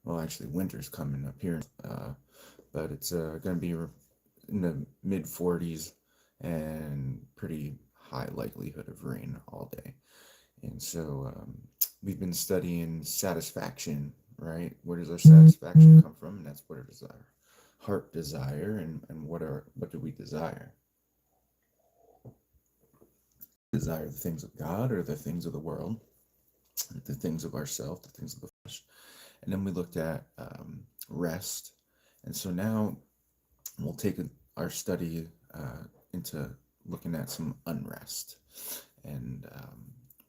Well, actually, winter's coming up here, but it's going to be in the mid 40s and pretty high likelihood of rain all day. And so we've been studying satisfaction, right? Where does our satisfaction come from? And that's what does our heart desire, and what do we desire? Desire the things of God or the things of the world, the things of ourself, the things of the flesh. And then we looked at rest. And so now we'll take our study into looking at some unrest. And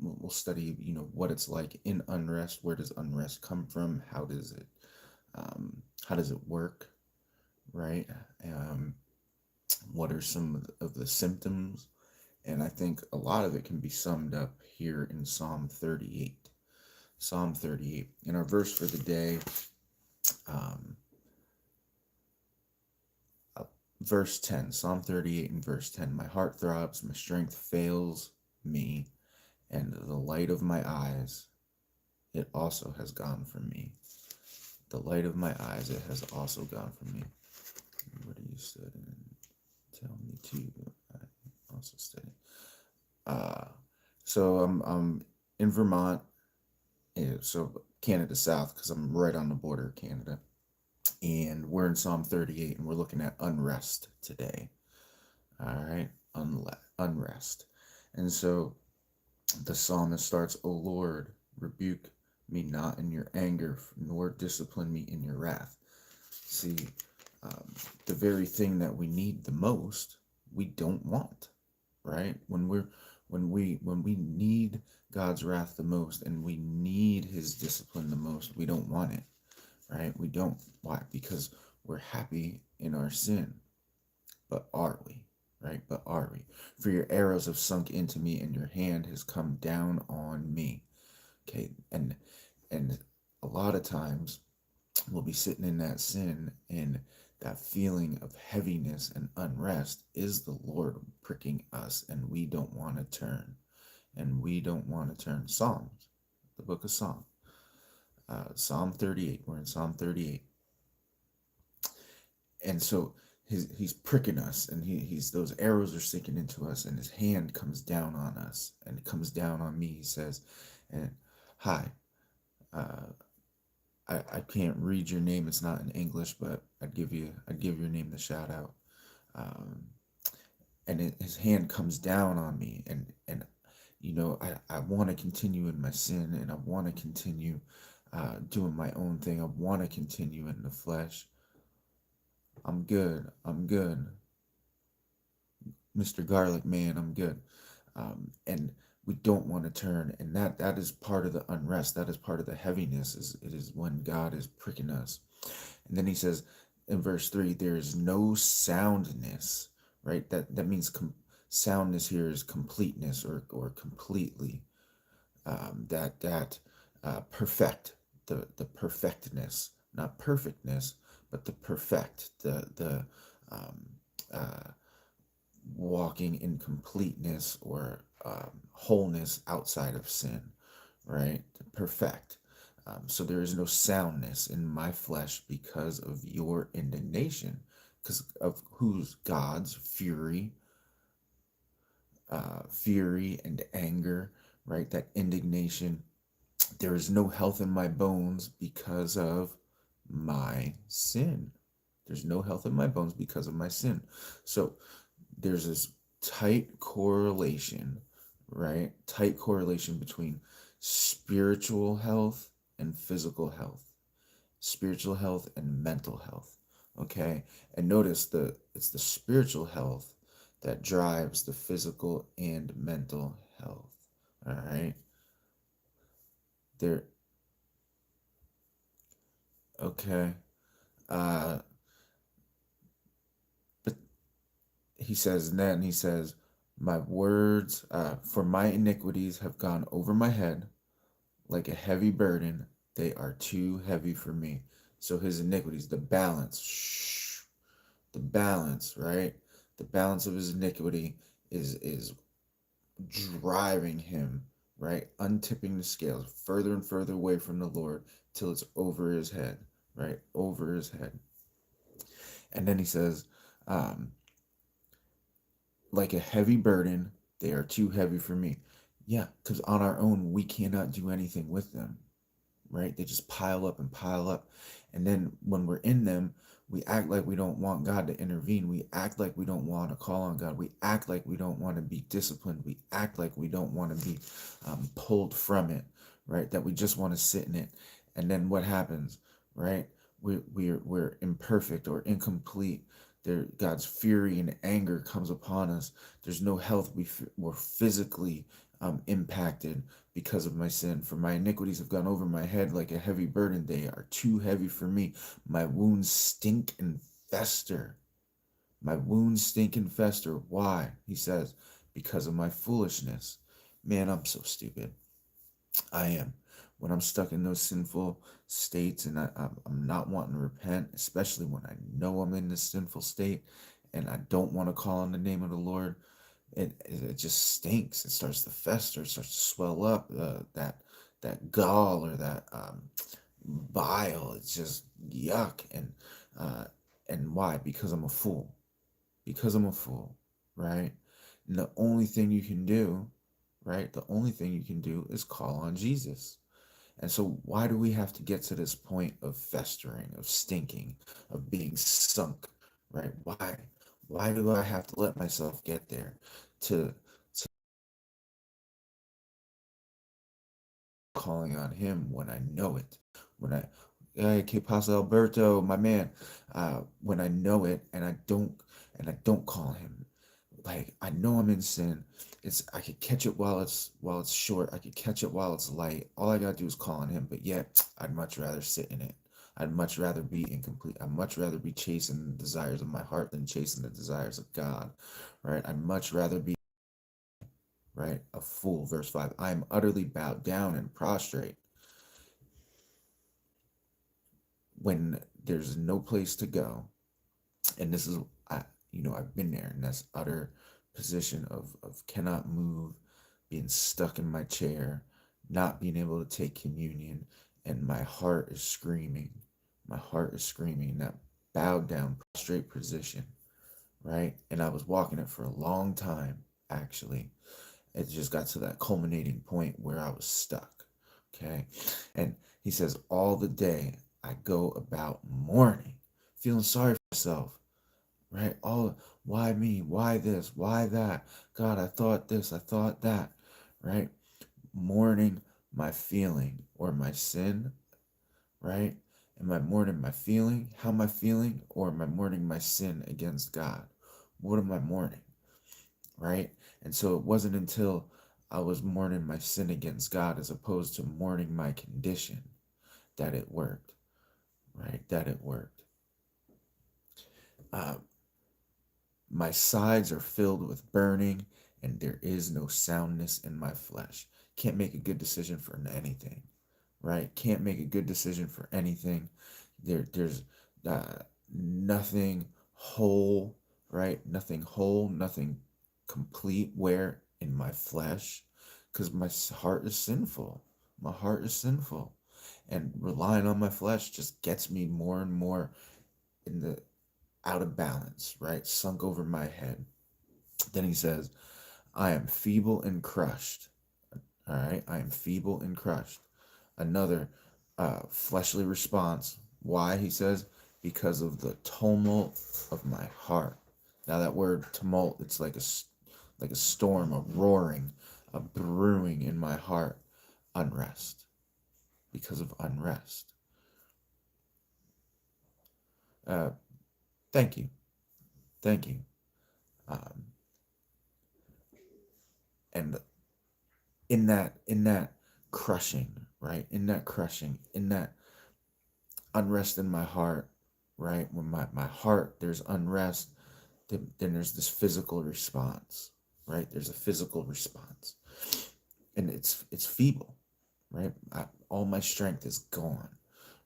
we'll study, what it's like in unrest. Where does unrest come from? How does it work, right? Um, what are some of the symptoms? And I think a lot of it can be summed up here in Psalm 38. Psalm 38. And our verse for the day, um, verse 10, Psalm 38 and verse 10. My heart throbs, my strength fails me, and the light of my eyes, it also has gone from me. The light of my eyes, it has also gone from me. What do you study? Tell me too. I also study. So I'm in Vermont, so Canada South, because I'm right on the border of Canada. And we're in Psalm 38, and we're looking at unrest today. All right, unrest. And so the psalmist starts, O Lord, rebuke me not in your anger, nor discipline me in your wrath. See, the very thing that we need the most, we don't want, right? When we need God's wrath the most, and we need his discipline the most, we don't want it, right? We don't. Why? Because we're happy in our sin. But are we? Right? But are we? For your arrows have sunk into me, and your hand has come down on me. Okay, and a lot of times we'll be sitting in that sin, and that feeling of heaviness and unrest is the Lord pricking us, and we don't want to turn. And we don't want to turn. Psalms, the book of Psalms, Psalm 38. We're in Psalm 38. And so he's pricking us, and he's those arrows are sinking into us, and his hand comes down on us, and it comes down on me. He says, and hi, uh, I can't read your name, it's not in English, but I'd give your name the shout out. um, his hand comes down on me, and I want to continue in my sin, and I want to continue doing my own thing. I want to continue in the flesh. I'm good, Mr. Garlic Man, I'm good. And we don't want to turn, and that is part of the unrest. That is part of the heaviness. Is it is when God is pricking us. And then he says in verse 3, there is no soundness, right? That means soundness here is completeness, or completely. That perfect, the perfectness, not perfectness, but the perfect, the um, uh, walking in completeness, or wholeness outside of sin, right? Perfect. So there is no soundness in my flesh because of your indignation, because of whose God's fury and anger, right? That indignation. There is no health in my bones because of my sin. There's no health in my bones because of my sin. So there's this tight correlation, right? Tight correlation between spiritual health and physical health, spiritual health and mental health. Okay. And notice it's the spiritual health that drives the physical and mental health. All right. There. Okay. Uh, but he says, my words, for my iniquities have gone over my head like a heavy burden. They are too heavy for me. So his iniquities, the balance, right? The balance of his iniquity is driving him right? Untipping the scales further and further away from the Lord till it's over his head, right? Over his head. And then he says, um, like a heavy burden, they are too heavy for me. Yeah, because on our own, we cannot do anything with them, right? They just pile up and pile up. And then when we're in them, we act like we don't want God to intervene. We act like we don't want to call on God. We act like we don't want to be disciplined. We act like we don't want to be pulled from it, right? That we just want to sit in it. And then what happens, right? We're imperfect or incomplete. There, God's fury and anger comes upon us. There's no health. We're physically impacted because of my sin. For my iniquities have gone over my head like a heavy burden. They are too heavy for me. My wounds stink and fester. My wounds stink and fester. Why? He says, because of my foolishness. Man, I'm so stupid. I am. When I'm stuck in those sinful states and I'm not wanting to repent, especially when I know I'm in this sinful state and I don't want to call on the name of the Lord, it just stinks. It starts to fester. It starts to swell up. That gall or that bile. It's just yuck. And why? Because I'm a fool. Because I'm a fool, right? And the only thing you can do, right? The only thing you can do is call on Jesus. And so, why do we have to get to this point of festering, of stinking, of being sunk, right? Why? Why do I have to let myself get there to calling on Him when I know it? When I, hey, que pasa, Alberto, my man, when I know it and I don't call Him, like I know I'm in sin. I could catch it while it's short. I could catch it while it's light. All I gotta do is call on him. But yet I'd much rather sit in it. I'd much rather be incomplete. I'd much rather be chasing the desires of my heart than chasing the desires of God. Right? I'd much rather be right a fool. Verse 5. I am utterly bowed down and prostrate when there's no place to go. And this is I've been there, and that's utter position of cannot move, being stuck in my chair, not being able to take communion, and my heart is screaming. My heart is screaming in that bowed down prostrate position, right? And I was walking it for a long time. Actually, it just got to that culminating point where I was stuck. Okay. And he says, all the day I go about mourning, feeling sorry for myself, right? All, why me? Why this? Why that? God, I thought this, I thought that, right? Mourning my feeling or my sin, right? Am I mourning my feeling? How am I feeling? Or am I mourning my sin against God? What am I mourning, right? And so it wasn't until I was mourning my sin against God as opposed to mourning my condition that it worked, right? That it worked. Uh, My sides are filled with burning, and there is no soundness in my flesh. Can't make a good decision for anything, right? Can't make a good decision for anything. There's nothing whole, right? Nothing whole, nothing complete. Where in my flesh? Because my heart is sinful. My heart is sinful, and relying on my flesh just gets me more and more in the out of balance, right? Sunk over my head. Then he says, I am feeble and crushed. All right. I am feeble and crushed. Another fleshly response. Why? He says, because of the tumult of my heart. Now, that word tumult, it's like a storm, a roaring, a brewing in my heart. Unrest. Because of unrest. Uh, thank you. Thank you. Um, and in that crushing, right? In that crushing, in that unrest in my heart, right? When my heart there's unrest, then there's this physical response, right? There's a physical response, and it's feeble, right? All my strength is gone.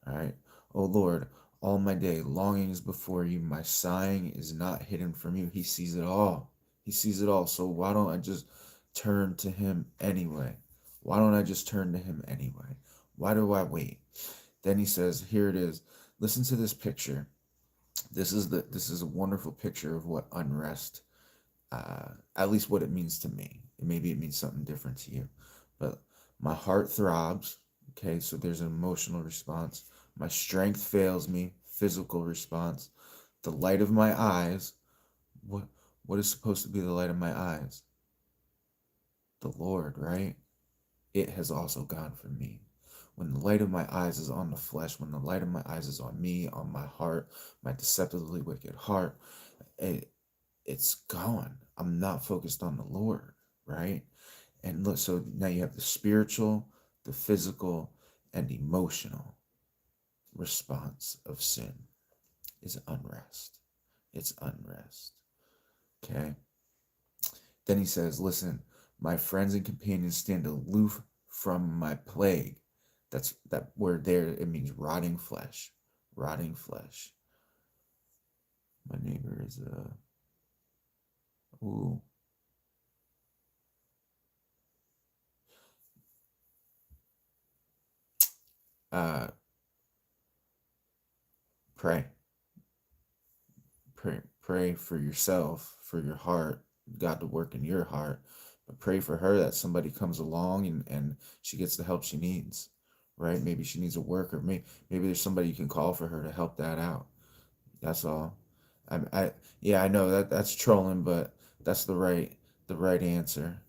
All right. Oh Lord, all my day longing is before you. My sighing is not hidden from you. He sees it all. He sees it all. So why don't I just turn to him anyway? Why don't I just turn to him anyway? Why do I wait? Then he says, here it is. Listen to this picture. This is a wonderful picture of what unrest, at least what it means to me. Maybe it means something different to you. But my heart throbs. Okay, so there's an emotional response. My strength fails me, physical response. The light of my eyes. What what is supposed to be the light of my eyes? The Lord, right? It has also gone from me. When the light of my eyes is on the flesh, when the light of my eyes is on me, on my heart, my deceptively wicked heart, it, it's gone. I'm not focused on the Lord, right? And look, so now you have the spiritual, the physical, and emotional response of sin is unrest. It's unrest. Okay. Then he says, listen, my friends and companions stand aloof from my plague. That's that word there, it means rotting flesh. Rotting flesh. My neighbor is ooh. Uh pray. Pray for yourself, for your heart, God to work in your heart. But pray for her that somebody comes along and she gets the help she needs. Right? Maybe she needs a worker. Maybe there's somebody you can call for her to help that out. That's all. I yeah, I know that's trolling, but that's the right answer.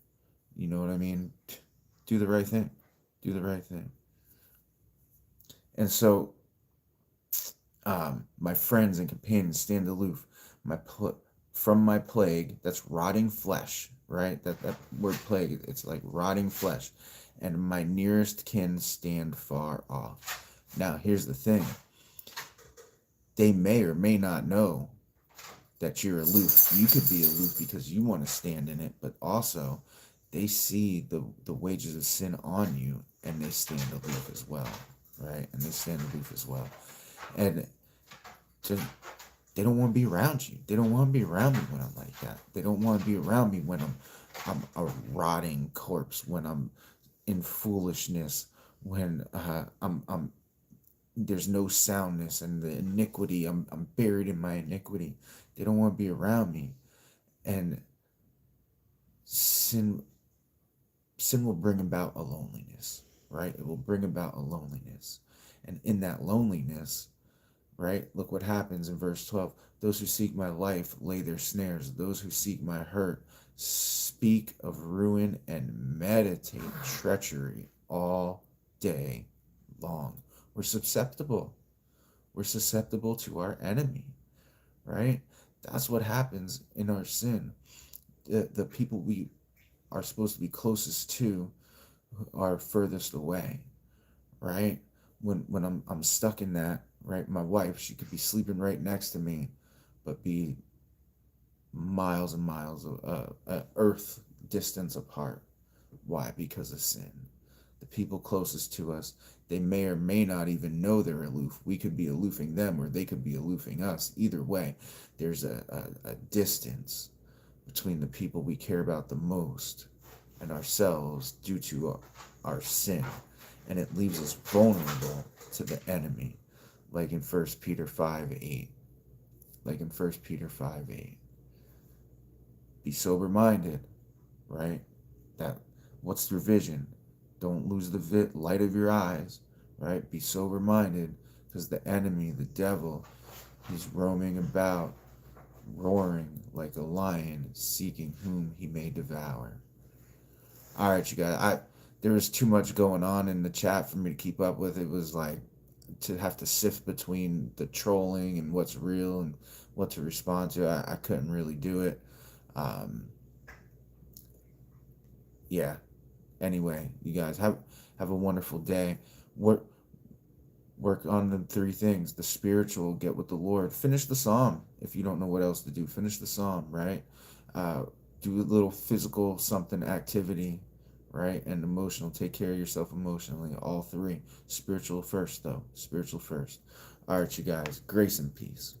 You know what I mean? Do the right thing. Do the right thing. And so, my friends and companions stand aloof. My from my plague. That's rotting flesh, right? That word plague. It's like rotting flesh, and my nearest kin stand far off. Now, here's the thing. They may or may not know that you're aloof. You could be aloof because you want to stand in it, but also they see the wages of sin on you and they stand aloof as well, right? And they stand aloof as well. And to, they don't want to be around you. They don't want to be around me when I'm like that. They don't want to be around me when I'm a rotting corpse, when I'm in foolishness, when I'm there's no soundness and the iniquity. I'm buried in my iniquity. They don't want to be around me. And sin sin will bring about a loneliness, right? It will bring about a loneliness. And in that loneliness, right? Look what happens in verse 12. Those who seek my life lay their snares. Those who seek my hurt speak of ruin and meditate treachery all day long. We're susceptible. We're susceptible to our enemy, right? That's what happens in our sin. The people we are supposed to be closest to are furthest away, right? When I'm stuck in that, right? My wife, she could be sleeping right next to me, but be miles and miles of earth distance apart. Why? Because of sin. The people closest to us, they may or may not even know they're aloof. We could be aloofing them, or they could be aloofing us. Either way, there's a distance between the people we care about the most and ourselves due to our sin. And it leaves us vulnerable to the enemy, like in 1 Peter 5:8. Like in 1 Peter 5:8. Be sober minded, right? That what's your vision? Don't lose the light of your eyes, right? Be sober minded, because the enemy, the devil, he's roaming about, roaring like a lion, seeking whom he may devour. All right, you guys. There was too much going on in the chat for me to keep up with. It was like to have to sift between the trolling and what's real and what to respond to. I couldn't really do it. Um, yeah. Anyway, you guys have a wonderful day. Work work on the three things: the spiritual, get with the Lord, finish the psalm. If you don't know what else to do, finish the psalm. Right. Uh, do a little physical something activity, right? And emotional. Take care of yourself emotionally. All three. Spiritual first, though. Spiritual first. All right, you guys. Grace and peace.